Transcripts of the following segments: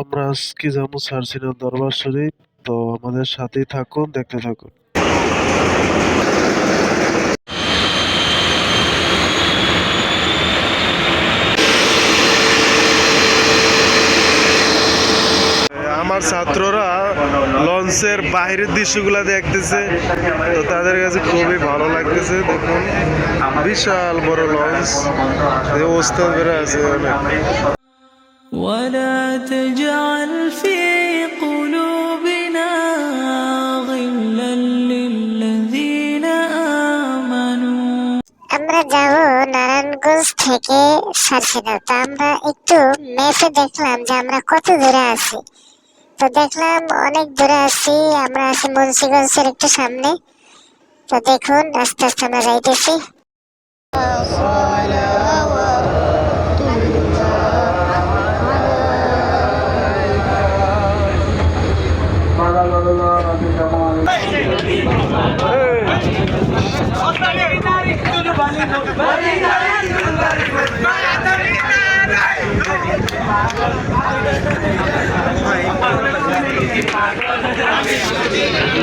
আমরা আজকে যাবো সার্সিনা দরবার শরীফ। তো আমাদের সাথেই থাকুন, দেখতে থাকুন। আমার ছাত্ররা লঞ্চের বাহিরের দৃশ্যগুলো দেখতেছে, তো তাদের কাছে খুবই ভালো লাগতেছে। দেখুন, বিশাল বড় লঞ্চ, ওস্তাদ বেড়ে আছে অনেক। ولا تجعل في قلوبنا غلا للذين آمنوا। আমরা যাব নারায়ণগঞ্জ থেকে সার্সিনা। তো আমরা একটু ম্যাপে দেখলাম যে আমরা কত দূরে আছি। তো দেখলাম অনেক দূরে আছি, আমরা আছি মুন্সিগঞ্জের একটু সামনে। তো দেখুন আস্তে আস্তে আমরা যাইতেছি।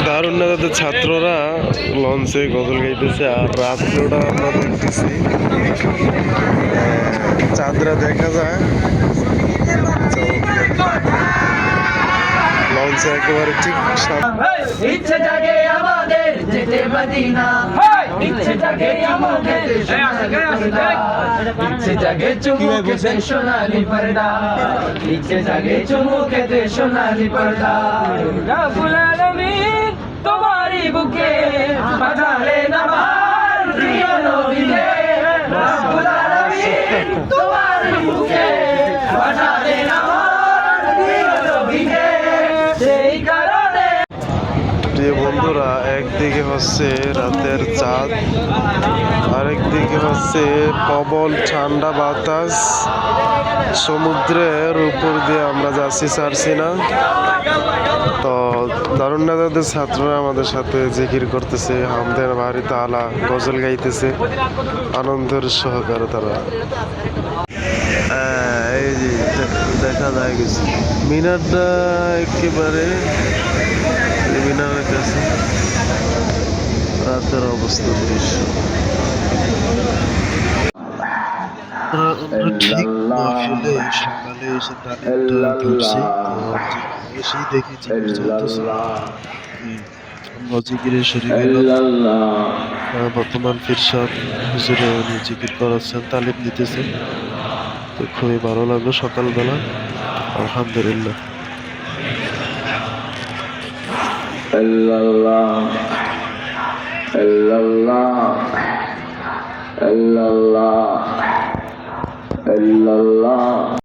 দারুণ না, তাদের ছাত্ররা লঞ্চে গজল গাইতেছে আর রাত্রটা আমরা দেখতেছি, চাঁদরা দেখা যায়। লঞ্চে একেবারে ঠিক ইচ্ছে জাগে আমাদের যেতে মদিনা, ইচ্ছে জাগে আমাদের ইচ্ছে জাগে চুমুকেতে সোনালি পর্দা, ইচ্ছে জাগে চুমুকেতে সোনালি পর্দা। রব্বুল আলামিন তোমারই বুকে পাঠালেন আমার প্রিয় নবীকে, রব্বুল আলামিন তোমারই বুকে পাঠালেন আমার প্রিয় নবীকে। সেই কারণে প্রিয় বন্ধুরা, একদিকে হচ্ছে রাতের চাঁদ, আরেকদিকে হচ্ছে প্রবল ঠান্ডা বাতাস, সমুদ্রের উপর দিয়ে আমরা যাচ্ছি সার্সিনা। তো দারুণ নাজাদের ছাত্ররা আমাদের সাথে জিকির করতেছে, হামদের বাড়ি তালা গজল গাইতেছে আনন্দের সহকারে। তারা এই যে দেখা যায় গেছে মিনারটা একেবারে মিনারের কাছে, রাতের অবস্থা দৃশ্য। আমরা ঠিক মাহফিলে সকালে এসে তালিমটা ধরছি, এসেই দেখি জিকির চলতেছে। আমরা জিকিরে শরীর বর্তমান পীর সাহেব হুজুরে উনি জিকির করাচ্ছেন, তালিম দিতেছেন। তো খুবই ভালো লাগলো সকালবেলা, আলহামদুলিল্লাহ। illallah illallah illallah illallah